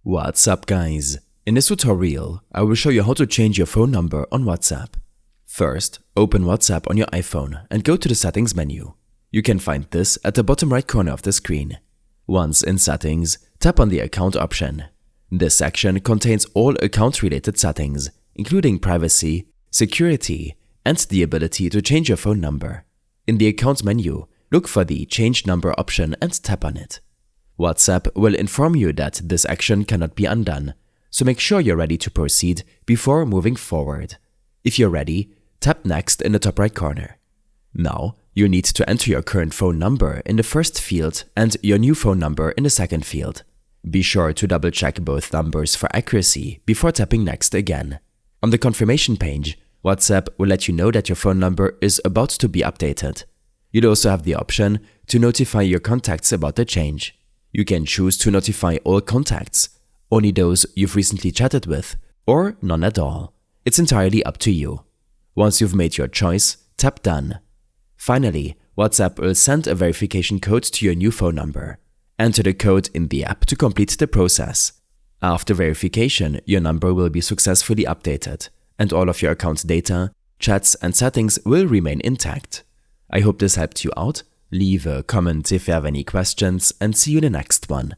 What's up, guys? In this tutorial, I will show you how to change your phone number on WhatsApp. First, open WhatsApp on your iPhone and go to the Settings menu. You can find this at the bottom right corner of the screen. Once in Settings, tap on the Account option. This section contains all account-related settings, including privacy, security, and the ability to change your phone number. In the Account menu, look for the Change Number option and tap on it. WhatsApp will inform you that this action cannot be undone, so make sure you're ready to proceed before moving forward. If you're ready, tap Next in the top right corner. Now, you need to enter your current phone number in the first field and your new phone number in the second field. Be sure to double-check both numbers for accuracy before tapping Next again. On the confirmation page, WhatsApp will let you know that your phone number is about to be updated. You'll also have the option to notify your contacts about the change. You can choose to notify all contacts, only those you've recently chatted with, or none at all. It's entirely up to you. Once you've made your choice, tap Done. Finally, WhatsApp will send a verification code to your new phone number. Enter the code in the app to complete the process. After verification, your number will be successfully updated, and all of your account data, chats, and settings will remain intact. I hope this helped you out. Leave a comment if you have any questions, and see you in the next one.